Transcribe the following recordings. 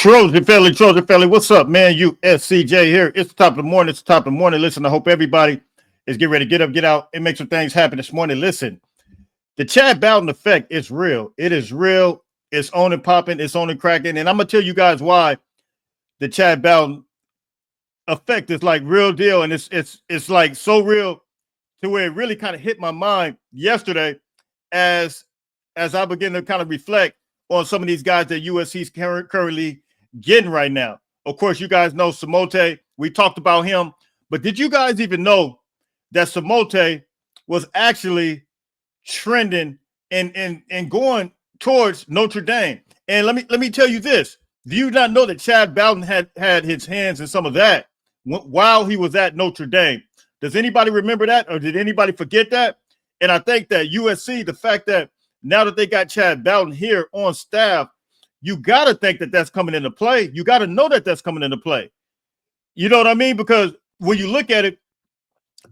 Trojan family, what's up, man? USCJ here. It's the top of the morning. It's the top of the morning. Listen, I hope everybody is getting ready to get up, get out, and make some things happen this morning. Listen, the Chad Bowden effect is real. It is real. It's on and popping. It's on and cracking. And I'm going to tell you guys why the Chad Bowden effect is like real deal. And it's like so real to where it really kind of hit my mind yesterday as I begin to kind of reflect on some of these guys that USC's currently getting right now. Of course, you guys know Samote. We talked about him. But did you guys even know that Samote was actually trending and going towards Notre Dame? And let me tell you this. Do you not know that Chad Bowden had his hands in some of that while he was at Notre Dame? Does anybody remember that, or did anybody forget that? And I think that USC, the fact that now that they got Chad Bowden here on staff, you got to think that that's coming into play. You got to know that that's coming into play. You know what I mean? Because when you look at it,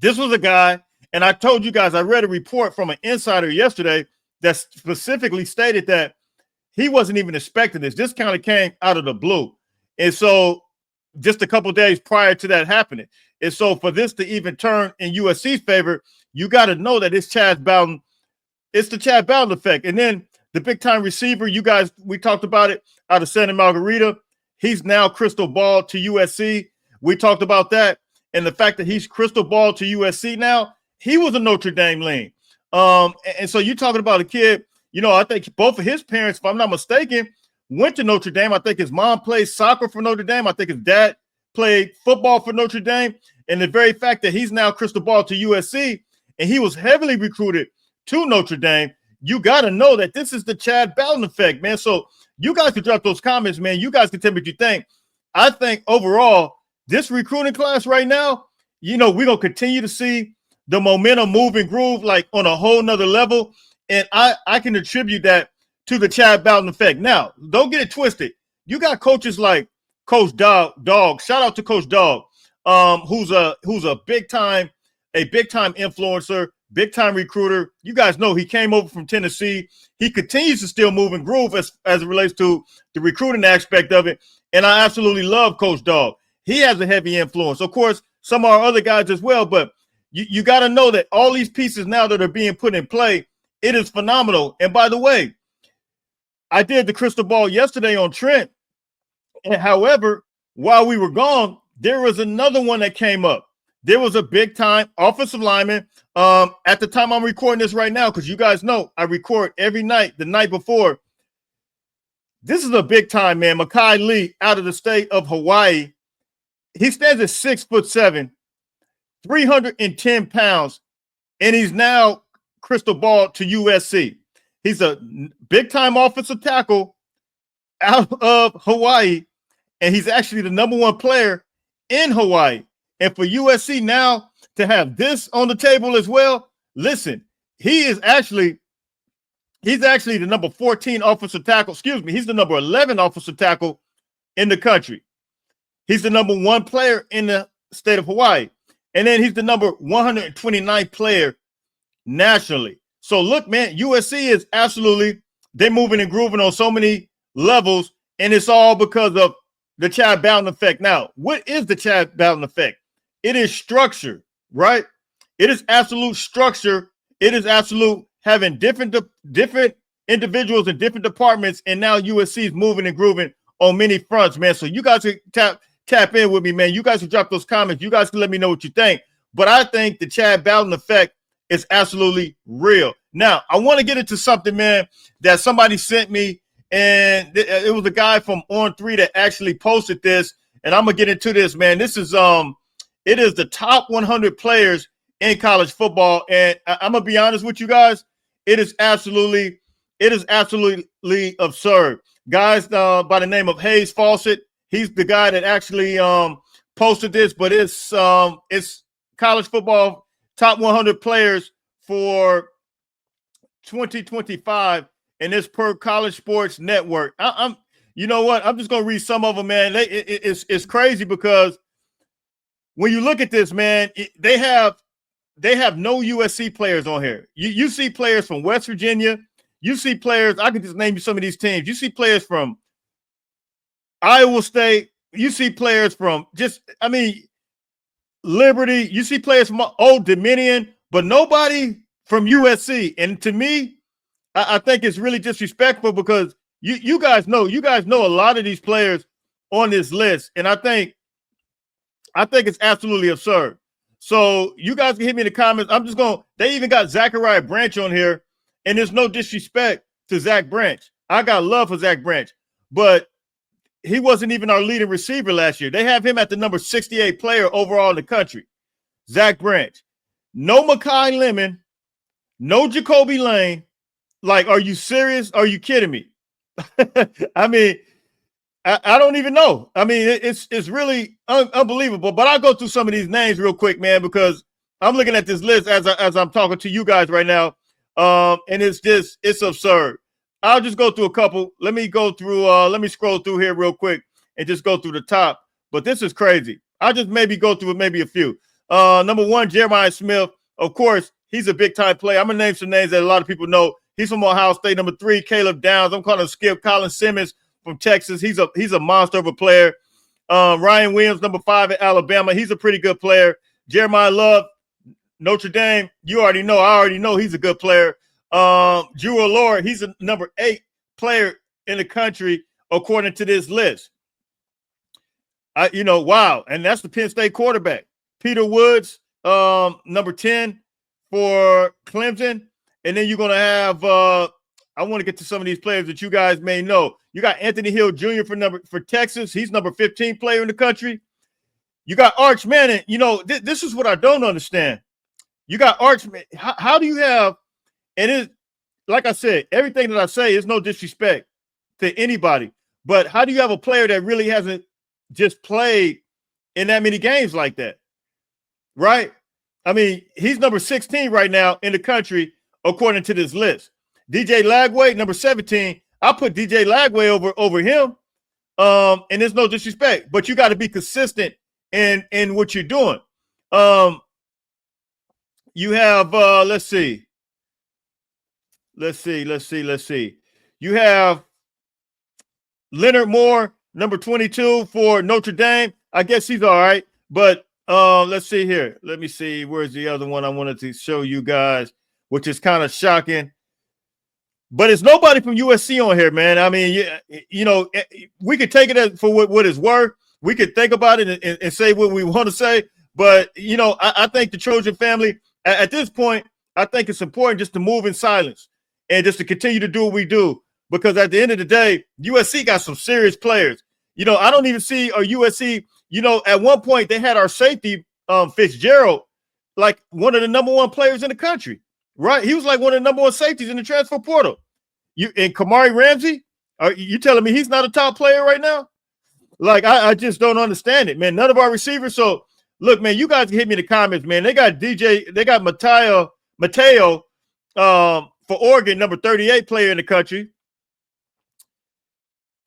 this was a guy, and I told you guys, I read a report from an insider yesterday that specifically stated that he wasn't even expecting this. This kind of came out of the blue. And so just a couple of days prior to that happening. And so for this to even turn in USC's favor, you got to know that it's Chad Bowden. It's the Chad Bowden effect. And then the big-time receiver, you guys, we talked about it out of Santa Margarita. He's now crystal ball to USC. We talked about that. And the fact that he's crystal ball to USC now, he was a Notre Dame lean. And so you're talking about a kid, you know, I think both of his parents, if I'm not mistaken, went to Notre Dame. I think his mom played soccer for Notre Dame. I think his dad played football for Notre Dame. And the very fact that he's now crystal ball to USC and he was heavily recruited to Notre Dame, you got to know that this is the Chad Bowden effect, man. So you guys can drop those comments, man. You guys can tell me what you think. I think overall, this recruiting class right now, you know, we're going to continue to see the momentum move and groove like on a whole nother level. And I can attribute that to the Chad Bowden effect. Now, don't get it twisted. You got coaches like Coach Dog. Shout out to Coach Dog, who's a big-time influencer, big-time recruiter. You guys know he came over from Tennessee. He continues to still move and groove as it relates to the recruiting aspect of it. And I absolutely love Coach Dog. He has a heavy influence. Of course, some of our other guys as well. But you got to know that all these pieces now that are being put in play, it is phenomenal. And by the way, I did the crystal ball yesterday on Trent. And however, while we were gone, there was another one that came up. There was a big-time offensive lineman. At the time I'm recording this right now, because you guys know I record every night, the night before. This is a big-time man, Makai Lee, out of the state of Hawaii. He stands at 6'7", 310 pounds, and he's now crystal ball to USC. He's a big-time offensive tackle out of Hawaii, and he's actually the number one player in Hawaii. And for USC now to have this on the table as well, listen, he's actually the number 14 offensive tackle. Excuse me, he's the number 11 offensive tackle in the country. He's the number one player in the state of Hawaii. And then he's the number 129th player nationally. So look, man, USC is absolutely, they're moving and grooving on so many levels, and it's all because of the Chad Bowden effect. Now, what is the Chad Bowden effect? It is structure, right? It is absolute structure. It is absolute having different individuals in different departments, and now USC is moving and grooving on many fronts, man. So you guys can tap in with me, man. You guys can drop those comments. You guys can let me know what you think. But I think the Chad Bowden effect is absolutely real. Now, I want to get into something, man, that somebody sent me, and it was a guy from On3 that actually posted this, and I'm going to get into this, man. This is it is the top 100 players in college football, and I'm going to be honest with you guys, it is absolutely absurd. Guys by the name of Hayes Fawcett, he's the guy that actually posted this, but it's college football top 100 players for 2025, and it's per College Sports Network. I'm you know what? I'm just gonna read some of them, man. It's crazy because when you look at this, man, they have no USC players on here. You see players from West Virginia. You see players. I can just name you some of these teams. You see players from Iowa State. You see players from Liberty. You see players from Old Dominion, but nobody from USC. And to me, I think it's really disrespectful because you guys know a lot of these players on this list, and I think it's absolutely absurd. So you guys can hit me in the comments. They even got Zachariah Branch on here, and there's no disrespect to Zach Branch. I got love for Zach Branch, but he wasn't even our leading receiver last year. They have him at the number 68 player overall in the country. Zach Branch. No Makai Lemon, no Jacoby Lane. Like, are you serious? Are you kidding me? I mean, I don't even know. I mean, it's really unbelievable. But I'll go through some of these names real quick, man, because I'm looking at this list as I'm talking to you guys right now, and it's absurd. I'll just go through a couple. Let me go through. Let me scroll through here real quick and just go through the top. But this is crazy. I'll just maybe go through maybe a few. Number one, Jeremiah Smith. Of course, he's a big time player. I'm gonna name some names that a lot of people know. He's from Ohio State. Number three, Caleb Downs. I'm calling him Skip. Colin Simmons from Texas. He's a monster of a player. Ryan Williams, number 5 at Alabama. He's a pretty good player. Jeremiah Love, Notre Dame. You already know. I already know he's a good player. Drew Allure, he's a number 8 player in the country according to this list. Wow. And that's the Penn State quarterback. Peter Woods, number 10 for Clemson. And then you're going to have, I want to get to some of these players that you guys may know. You got Anthony Hill Jr. for Texas. He's number 15 player in the country. You got Arch Manning. This is what I don't understand. You got Arch. How do you have, and it, like I said, everything that I say is no disrespect to anybody, but how do you have a player that really hasn't just played in that many games like that? Right? I mean, he's number 16 right now in the country, according to this list. DJ Lagway, number 17. I put DJ Lagway over him. And there's no disrespect, but you got to be consistent in what you're doing. You have let's see. You have Leonard Moore, number 22 for Notre Dame. I guess he's all right, but let's see here. Let me see. Where's the other one I wanted to show you guys, which is kind of shocking. But it's nobody from USC on here, man. I mean, we could take it for what it's worth. We could think about it and say what we want to say. But, I think the Trojan family, at this point, I think it's important just to move in silence and just to continue to do what we do. Because at the end of the day, USC got some serious players. I don't even see our USC, at one point they had our safety, Fitzgerald, like one of the number 1 players in the country. Right, he was like one of the number 1 safeties in the transfer portal. And Kamari Ramsey, are you telling me he's not a top player right now? Like, I just don't understand it, man. None of our receivers. So, look, man, you guys can hit me in the comments, man. They got Mateo for Oregon, number 38 player in the country.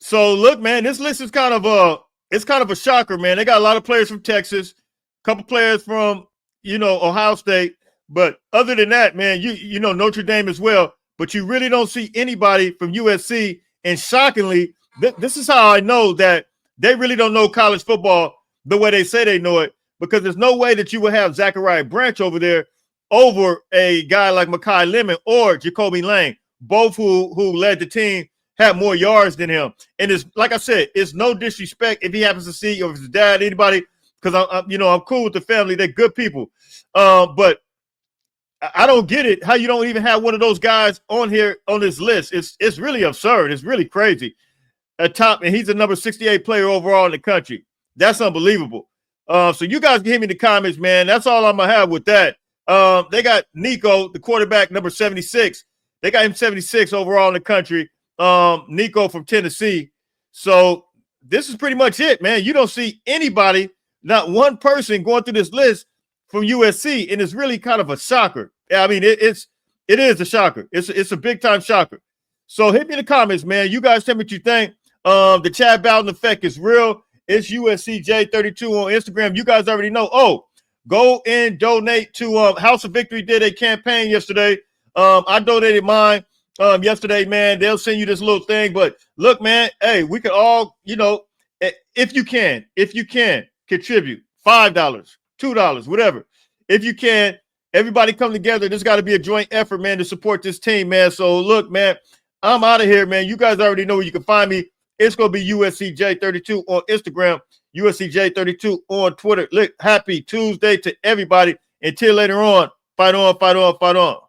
So, look, man, this list is kind of a shocker, man. They got a lot of players from Texas, a couple players from Ohio State. But other than that, man, you know Notre Dame as well, but you really don't see anybody from USC. And shockingly, this is how I know that they really don't know college football the way they say they know it, because there's no way that you would have Zachariah Branch over there over a guy like Makai Lemon or Jacoby Lane, both who led the team, had more yards than him. And it's like I said, it's no disrespect if he happens to see, or if his dad, anybody, because I'm cool with the family. They're good people. But I don't get it. How you don't even have one of those guys on here on this list? It's really absurd. It's really crazy. At top, and he's a number 68 player overall in the country. That's unbelievable. So you guys can hit me in the comments, man. That's all I'm gonna have with that. They got Nico, the quarterback, number 76. They got him 76 overall in the country. Nico from Tennessee. So this is pretty much it, man. You don't see anybody, not one person going through this list from USC, and it's really kind of a shocker. I mean, it is a shocker. It's a big time shocker. So hit me in the comments, man. You guys tell me what you think. The Chad Bowden effect is real. It's USCJ32 on Instagram. You guys already know. Oh, go and donate to House of Victory. Did a campaign yesterday. I donated mine yesterday, man. They'll send you this little thing. But look, man, hey, we could all, If you can contribute $5, $2, whatever. If you can, everybody come together. There's got to be a joint effort, man, to support this team, man. So look, man, I'm out of here, man. You guys already know where you can find me. It's going to be USCJ32 on Instagram, USCJ32 on Twitter. Look, happy Tuesday to everybody. Until later on, fight on, fight on, fight on.